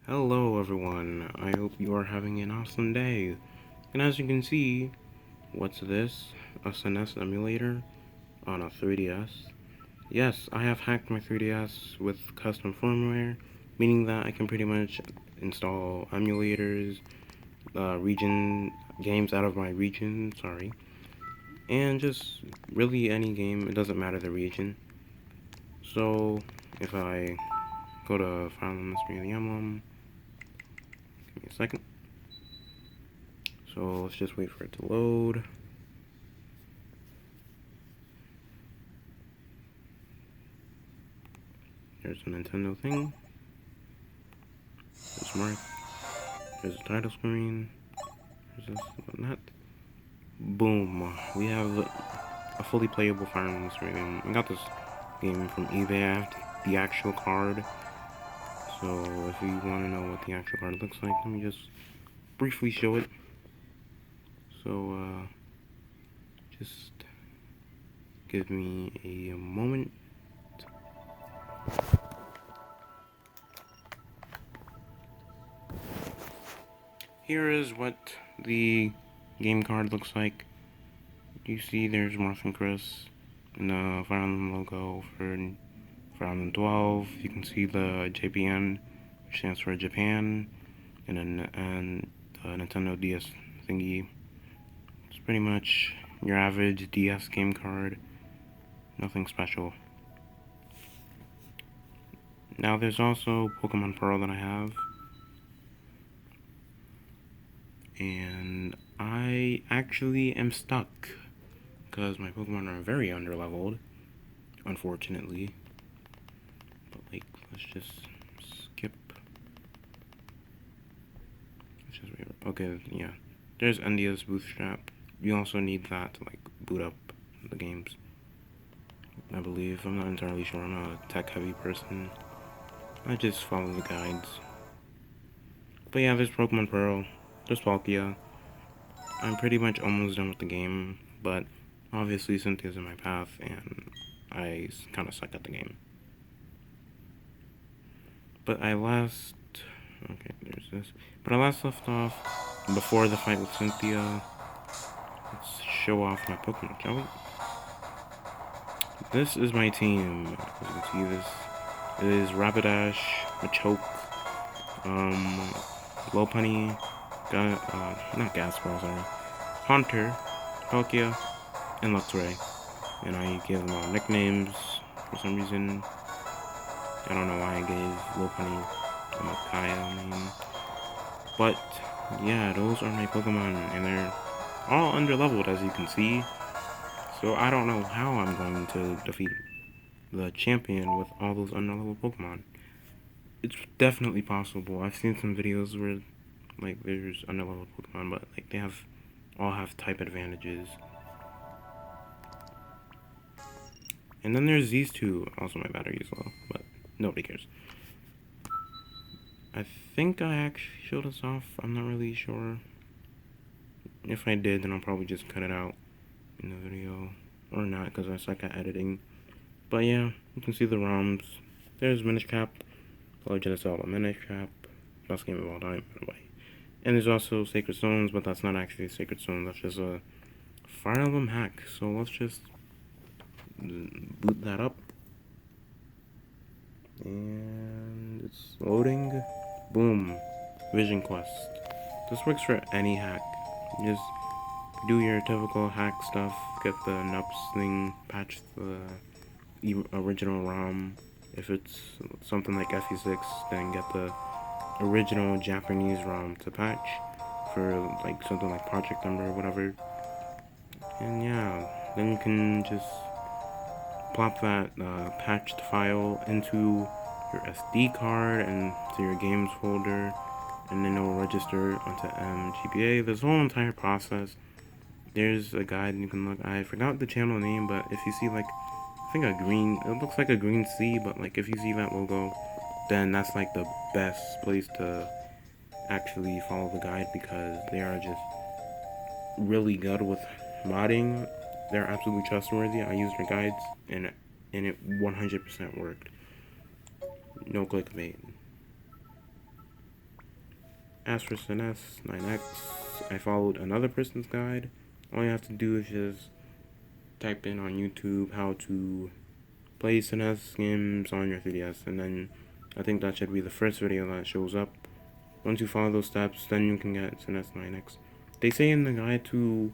Hello everyone, I hope you are having an awesome day. And as you can see, what's this? A SNES emulator on a 3DS. Yes, I have hacked my 3DS with custom firmware, meaning that I can pretty much install emulators, region games out of my region, and just really any game, it doesn't matter the region. So, if I go to File on the Screen of the Emblem, give me a second. So let's just wait for it to load. There's a Nintendo thing. There's Mark. There's a title screen. There's this, whatnot. Boom. We have a fully playable Fire Emblem stream. I got this game from eBay. I have the actual card. So if you want to know what the actual card looks like, let me just briefly show it. So just give me a moment. Here is what the game card looks like. You see there's Marth and Chris and the Fire Emblem logo for Fire Emblem 12. You can see the JPN, which stands for Japan, and the Nintendo DS thingy. It's pretty much your average DS game card. Nothing special. Now there's also Pokemon Pearl that I have. And I actually am stuck because my Pokemon are very underleveled, unfortunately. But like, let's just skip. Let's just wait. Okay, yeah. There's India's Bootstrap. You also need that to like boot up the games, I believe. I'm not entirely sure. I'm not a tech-heavy person. I just follow the guides. But yeah, there's Pokemon Pearl. There's Palkia. I'm pretty much almost done with the game, but obviously Cynthia's in my path, and I kind of suck at the game. But I last... Okay, there's this. But I last left off before the fight with Cynthia. Let's show off my Pokemon, shall we? This is my team. As you can see, this is Rapidash, Machoke, Lopunny, not Gaspar, sorry, Haunter, Palkia, and Luxray. And I gave them all nicknames for some reason. I don't know why I gave Lopunny a Makaya name. But yeah, those are my Pokemon, and they're all underleveled as you can see. So I don't know how I'm going to defeat the champion with all those underleveled Pokemon. It's definitely possible. I've seen some videos where like there's underleveled Pokemon, but like they all have type advantages. And then there's these two. Also, my battery is low, but nobody cares. I think I actually showed this off. I'm not really sure. If I did, then I'll probably just cut it out in the video. Or not, because I suck at editing. But yeah, you can see the ROMs. There's Minish Cap. Legend of Zelda Minish Cap. Best game of all time, by the way. And there's also Sacred Stones, but that's not actually a Sacred Stone. That's just a Fire Emblem hack. So let's just boot that up. And it's loading. Boom. Vision Quest. This works for any hack. You just do your typical hack stuff. Get the NUPS thing. Patch the original ROM. If it's something like FE6, then get the original Japanese ROM to patch for like something like Project Ember or whatever. And yeah, then you can just plop that patched file into your SD card and to your games folder, and then it will register onto MGPA. This whole entire process, there's a guide you can look. I forgot the channel name, but if you see like, I think a green, it looks like a green C, but like if you see that logo, then that's like the best place to actually follow the guide, because they are just really good with modding. They're absolutely trustworthy. I used their guides and it 100% worked. No clickbait. as for SNES 9X, I followed another person's guide. All you have to do is just type in on YouTube how to play SNES games on your 3DS, and then I think that should be the first video that shows up. Once you follow those steps, then you can get SNES 9X. They say in the guide to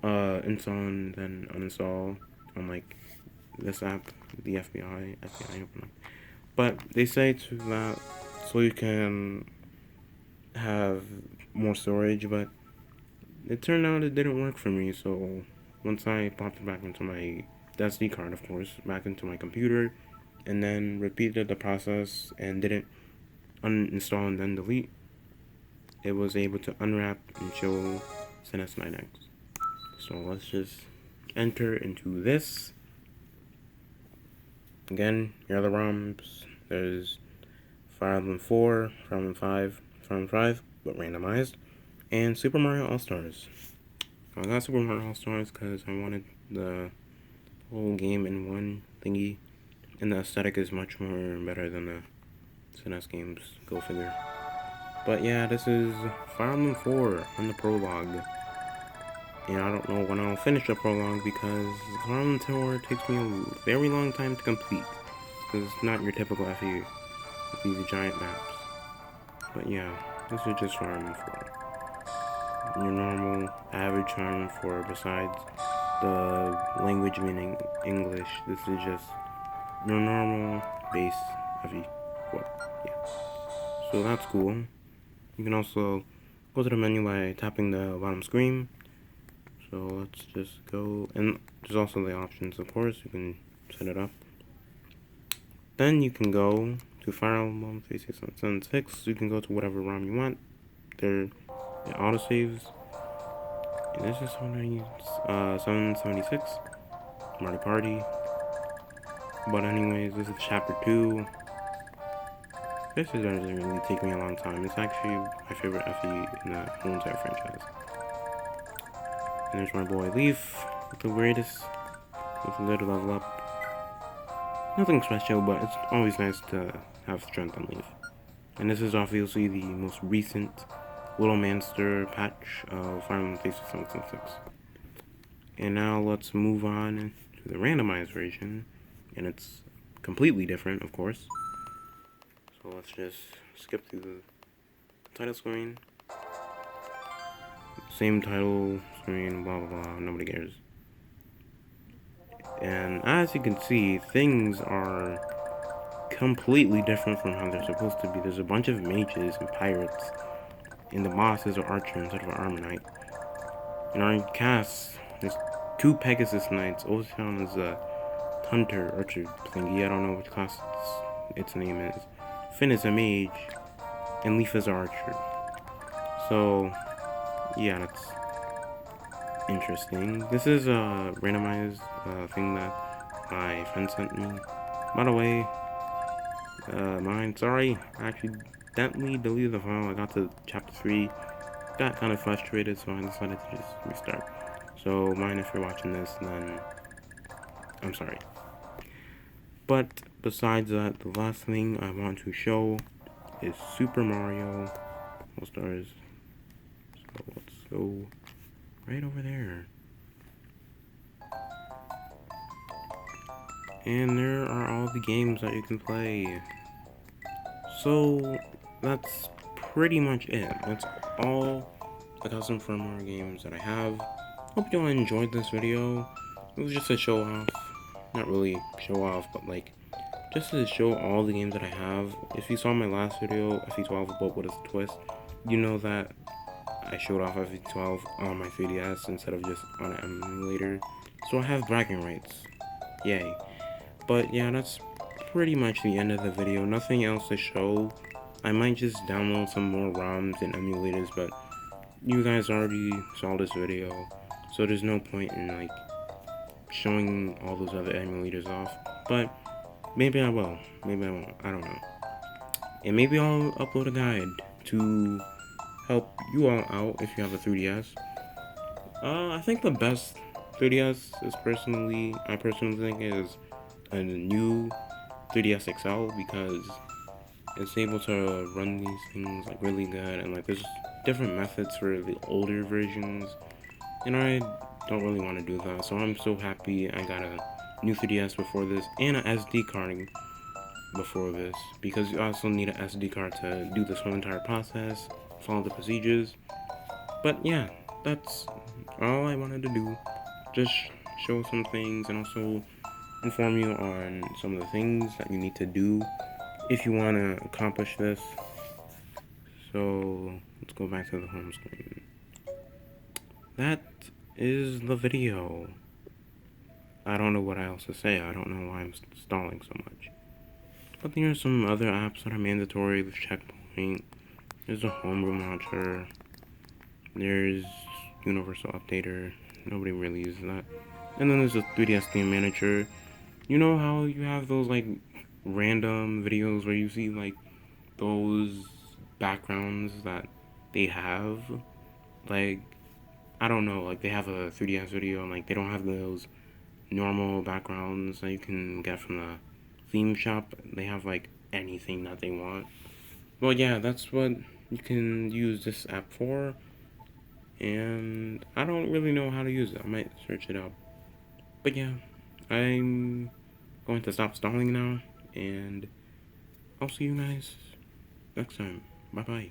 install and then uninstall on like this app, the FBI open up. But they say to that so you can have more storage, but it turned out it didn't work for me. So once I popped it back into my SD card, of course, back into my computer, and then repeated the process and didn't uninstall and then delete, it was able to unwrap and show SNES 9X. So let's just enter into this. Again, here are the ROMs. There's Fire Emblem 4, Fire Emblem 5, Fire Emblem 5, but randomized, and Super Mario All-Stars. I got Super Mario All-Stars because I wanted the whole game in one thingy, and the aesthetic is much more better than the SNES games, go figure. But yeah, this is Fire Emblem 4 on the prologue. And I don't know when I'll finish the prologue because Fire Emblem 4 takes me a very long time to complete. Because it's not your typical FE with these giant maps. But yeah, this is just Fire Emblem 4. Your normal, average Fire Emblem 4 besides the language meaning English. This is just your normal base FE 4. Yeah. So that's cool. You can also go to the menu by tapping the bottom screen. So let's just go, and there's also the options, of course, you can set it up. Then you can go to Fire Emblem 36176, you can go to whatever ROM you want. It autosaves. And this is 776, Mario Party. But anyways, this is chapter 2. This doesn't really take me a long time. It's actually my favorite FE in the whole entire franchise. And there's my boy Leaf, with the weirdest, with a good level up. Nothing special, but it's always nice to have strength on Leaf. And this is obviously the most recent Little Manster patch of Fire Emblem 366. And now let's move on to the randomized version, and it's completely different, of course. So let's just skip through the title screen. Same title screen, blah blah blah, nobody cares. And as you can see, things are completely different from how they're supposed to be. There's a bunch of mages and pirates, and the bosses are archer instead of an armor knight. In our cast, there's 2 Pegasus Knights. Ocean is a hunter archer thingy. I don't know which class its name is. Finn is a mage, and Leaf is an archer. So yeah, that's interesting. This is a randomized thing that my friend sent me. By the way, sorry, I accidentally deleted the file. I got to chapter 3, got kind of frustrated, so I decided to just restart. So mind if you're watching this, then I'm sorry. But besides that, the last thing I want to show is Super Mario All-Stars. So let's go right over there. And there are all the games that you can play. So that's pretty much it. That's all the custom firmware games that I have. Hope you all enjoyed this video. It was just a show off. Not really show off, but like just to show all the games that I have. If you saw my last video, FE12 but with a twist, you know that I showed off FE12 on my 3DS instead of just on an emulator. So I have bragging rights. Yay. But yeah, that's pretty much the end of the video. Nothing else to show. I might just download some more ROMs and emulators, but you guys already saw this video, so there's no point in like showing all those other emulators off. But maybe I will, maybe I won't, I don't know. And maybe I'll upload a guide to help you all out if you have a 3DS. I think the best 3DS is I personally think is a new 3DS XL, because it's able to run these things like really good, and like there's different methods for the older versions, and I don't really want to do that. So I'm so happy I got a new 3DS before this and an SD card before this, because you also need an SD card to do this whole entire process, follow the procedures. But yeah, that's all I wanted to do. Just show some things and also inform you on some of the things that you need to do if you want to accomplish this. So let's go back to the home screen. That is the video. I don't know what else to say. I don't know why I'm stalling so much. But there are some other apps that are mandatory. There's Checkpoint. There's a Homebrew Launcher. There's Universal Updater. Nobody really uses that. And then there's a 3DS Theme Manager. You know how you have those like random videos where you see like those backgrounds that they have? Like, I don't know, like they have a 3DS video and like they don't have those normal backgrounds that you can get from the theme shop. They have like anything that they want. Well, yeah, that's what you can use this app for. And I don't really know how to use it. I might search it up. But yeah, I'm going to stop stalling now. And I'll see you guys next time. Bye bye.